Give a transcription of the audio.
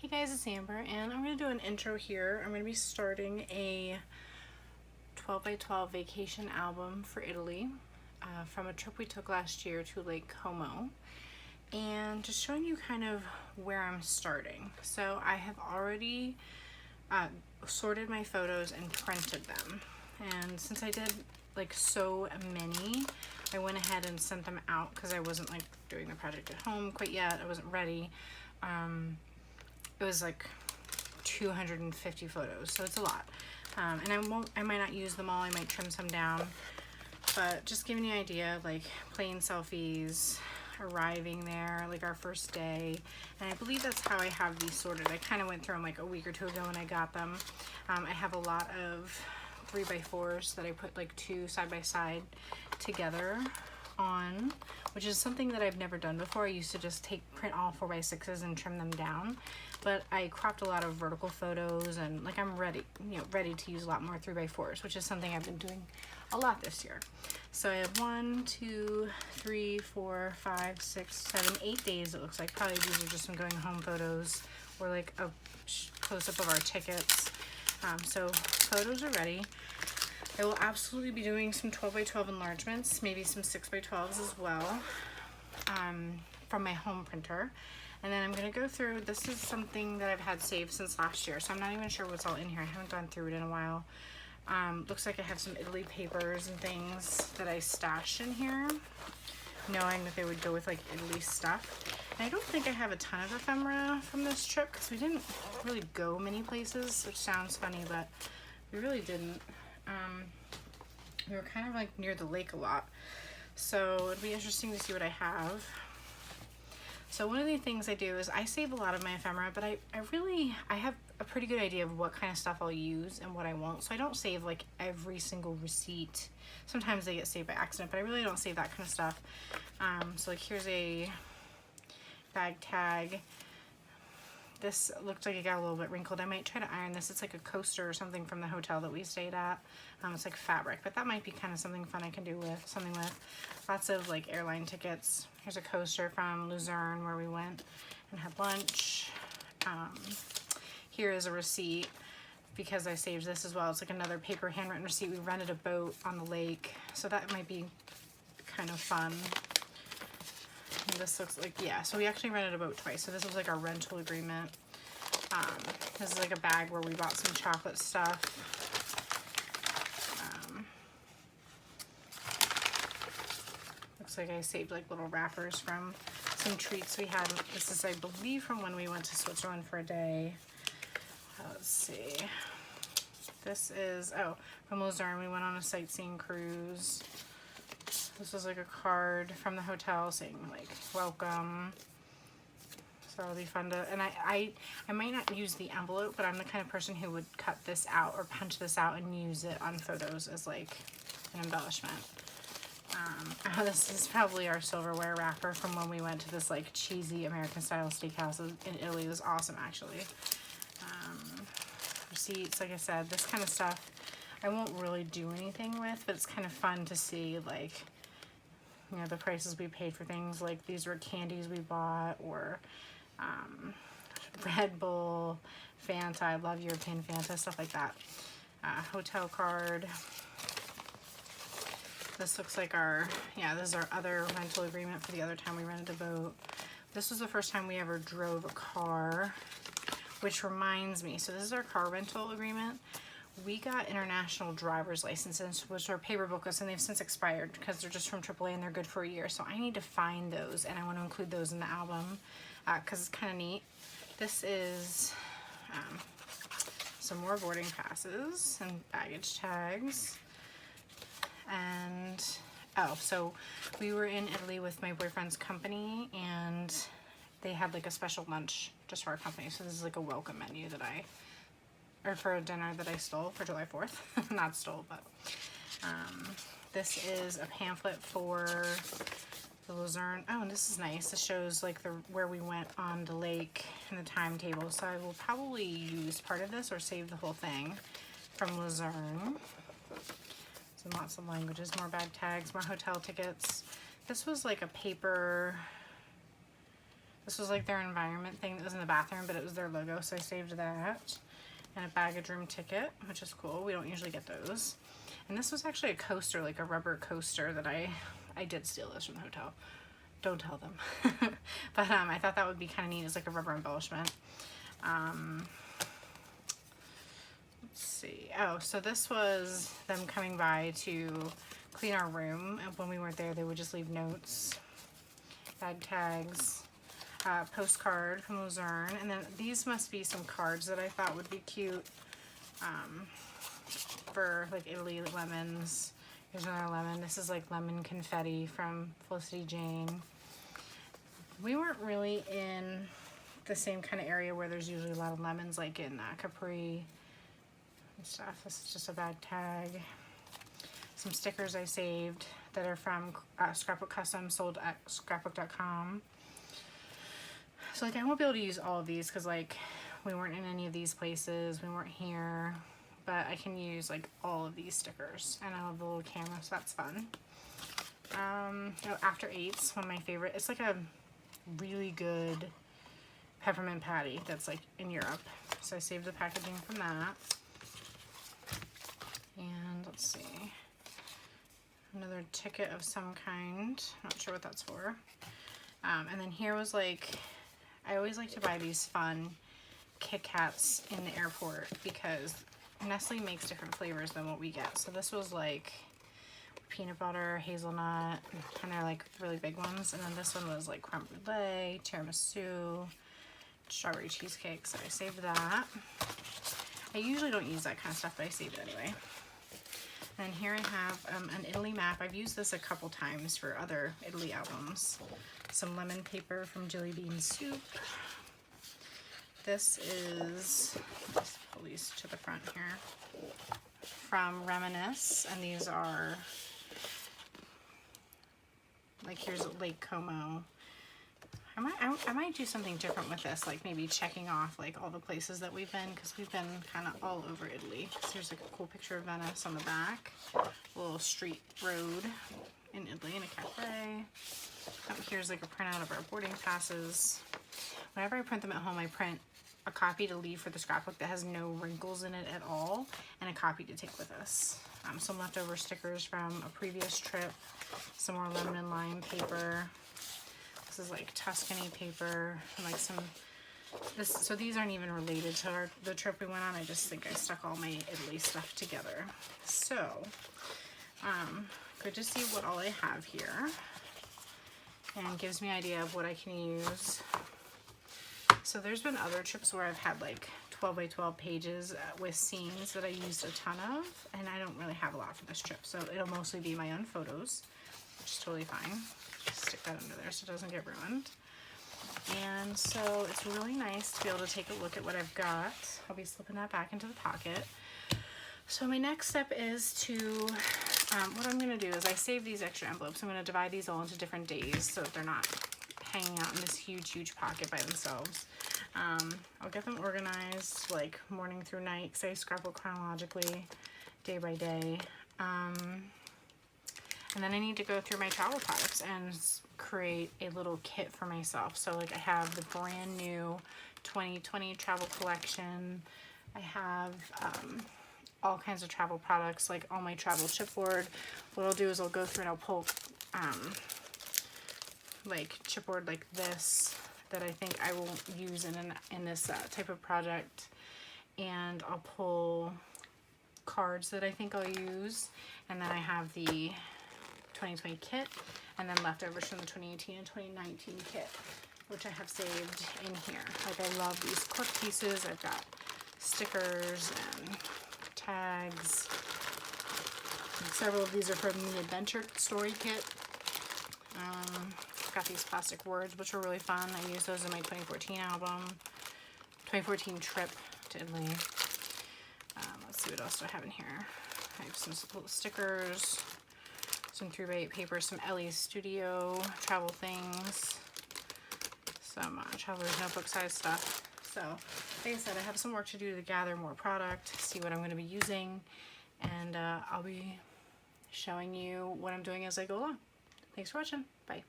Hey guys, it's Amber, and I'm going to do an intro here. I'm going to be starting a 12 by 12 vacation album for Italy from a trip we took last year to Lake Como, and just showing you kind of where I'm starting. So I have already sorted my photos and printed them, and since I did like so many, I went ahead and sent them out because I wasn't like doing the project at home quite yet. I wasn't ready. It was like 250 photos, so it's a lot. And I might not use them all, I might trim some down, but just giving you an idea, like plane selfies, arriving there, like our first day. And I believe that's how I have these sorted. I kind of went through them like a week or two ago when I got them. I have a lot of 3x4s that I put like two side by side together on, which is something that I've never done before. I used to just print all 4x6s and trim them down, but I cropped a lot of vertical photos, and like I'm ready to use a lot more 3x4s, which is something I've been doing a lot this year. So I have 1, 2, 3, 4, 5, 6, 7, 8 days. It looks like probably these are just some going home photos or like a close-up of our tickets. So photos are ready. I will absolutely be doing some 12 by 12 enlargements, maybe some 6 by 12s as well, from my home printer. And then I'm going to go through, this is something that I've had saved since last year, so I'm not even sure what's all in here. I haven't gone through it in a while. Looks like I have some Italy papers and things that I stashed in here, knowing that they would go with like Italy stuff. And I don't think I have a ton of ephemera from this trip because we didn't really go many places, which sounds funny, but we really didn't. We were kind of like near the lake a lot, so it'd be interesting to see what I have. So one of the things I do is I save a lot of my ephemera, but I have a pretty good idea of what kind of stuff I'll use and what I won't. So I don't save like every single receipt. Sometimes they get saved by accident, but I really don't save that kind of stuff. So like here's a bag tag. This looked like it got a little bit wrinkled. I might try to iron this. It's like a coaster or something from the hotel that we stayed at. It's like fabric, but that might be kind of something fun I can do with something with. Lots of like airline tickets. Here's a coaster from Luzerne where we went and had lunch. Here is a receipt because I saved this as well. It's like another paper handwritten receipt. We rented a boat on the lake, so that might be kind of fun. And this looks like, yeah, so we actually rented a boat twice. So this was like our rental agreement. This is like a bag where we bought some chocolate stuff. Looks like I saved like little wrappers from some treats we had. This is, I believe, from when we went to Switzerland for a day. Let's see. This is, oh, from Luzerne. We went on a sightseeing cruise. This was like a card from the hotel saying like welcome. So it'll be fun to, and I might not use the envelope, but I'm the kind of person who would cut this out or punch this out and use it on photos as like an embellishment. This is probably our silverware wrapper from when we went to this like cheesy American style steakhouse in Italy. It was awesome actually. Receipts, like I said, this kind of stuff I won't really do anything with, but it's kind of fun to see like, you know, the prices we paid for things. Like these were candies we bought, or Red Bull, Fanta, I love European Fanta, stuff like that. Hotel card. This looks like our, yeah, this is our other rental agreement for the other time we rented a boat. This was the first time we ever drove a car, which reminds me, so this is our car rental agreement. We got international driver's licenses, which are paper booklets, and they've since expired because they're just from AAA and they're good for a year. So I need to find those, and I want to include those in the album because it's kind of neat. This is some more boarding passes and baggage tags. And, oh, so we were in Italy with my boyfriend's company, and they had like a special lunch just for our company. So this is like a welcome menu that or for a dinner that I stole for July 4th. Not stole, but this is a pamphlet for the Luzerne. Oh, and this is nice. This shows like where we went on the lake and the timetable. So I will probably use part of this or save the whole thing from Luzerne. So lots of languages, more bag tags, more hotel tickets. This was like a paper, This was like their environment thing that was in the bathroom, but it was their logo, so I saved that. And a baggage room ticket, which is cool. We don't usually get those. And this was actually a coaster, like a rubber coaster that I did steal this from the hotel. Don't tell them. But I thought that would be kind of neat as like a rubber embellishment. Let's see. Oh, so this was them coming by to clean our room. And when we weren't there, they would just leave notes, bag tags, postcard from Luzerne. And then these must be some cards that I thought would be cute for like Italy, lemons. Here's another lemon. This is like lemon confetti from Felicity Jane. We weren't really in the same kind of area where there's usually a lot of lemons, like in Capri and stuff. This is just a bag tag. Some stickers I saved that are from Scrapbook Custom, sold at scrapbook.com. So like I won't be able to use all of these because like we weren't in any of these places, we weren't here, but I can use like all of these stickers. And I love the little camera, so that's fun. After Eights, one of my favorite. It's like a really good peppermint patty that's like in Europe. So I saved the packaging from that. And let's see, another ticket of some kind. Not sure what that's for. And then here was like, I always like to buy these fun Kit Kats in the airport because Nestle makes different flavors than what we get. So this was like peanut butter, hazelnut, and they're like really big ones. And then this one was like creme brulee, tiramisu, strawberry cheesecake. So I saved that. I usually don't use that kind of stuff, but I saved it anyway. And here I have an Italy map. I've used this a couple times for other Italy albums. Some lemon paper from Jelly Bean Soup. This is, let's pull these to the front here, from Reminisce, and these are, like here's Lake Como. I might do something different with this, like maybe checking off like all the places that we've been, because we've been kind of all over Italy. So here's like a cool picture of Venice on the back, a little street road in Italy in a cafe. Here's like a printout of our boarding passes. Whenever I print them at home, I print a copy to leave for the scrapbook that has no wrinkles in it at all, and a copy to take with us. Some leftover stickers from a previous trip, some more lemon and lime paper. This is like Tuscany paper, and like some, so these aren't even related to the trip we went on. I just think I stuck all my Italy stuff together. So, good to see what all I have here, and gives me an idea of what I can use. So there's been other trips where I've had like 12 by 12 pages with scenes that I used a ton of, and I don't really have a lot for this trip, so it'll mostly be my own photos, which is totally fine. Just stick that under there so it doesn't get ruined. And so it's really nice to be able to take a look at what I've got. I'll be slipping that back into the pocket. So my next step is to, what I'm going to do is I save these extra envelopes. I'm going to divide these all into different days so that they're not hanging out in this huge pocket by themselves. I'll get them organized like morning through night because I scrapbook chronologically, day by day. And then I need to go through my travel products and create a little kit for myself. So like I have the brand new 2020 travel collection. I have all kinds of travel products, like all my travel chipboard. What I'll do is I'll go through and I'll pull like chipboard like this that I think I will use in this type of project. And I'll pull cards that I think I'll use. And then I have the 2020 kit, and then leftovers from the 2018 and 2019 kit, which I have saved in here. Like I love these cork pieces. I've got stickers and tags. And several of these are from the Adventure Story kit. I've got these plastic words, which were really fun. I used those in my 2014 album, 2014 trip to Italy. Let's see what else do I have in here. I have some little stickers, some 3x8 paper, some Ellie's Studio travel things, some traveler's notebook size stuff. So, like I said, I have some work to do to gather more product, see what I'm going to be using, and I'll be showing you what I'm doing as I go along. Thanks for watching. Bye.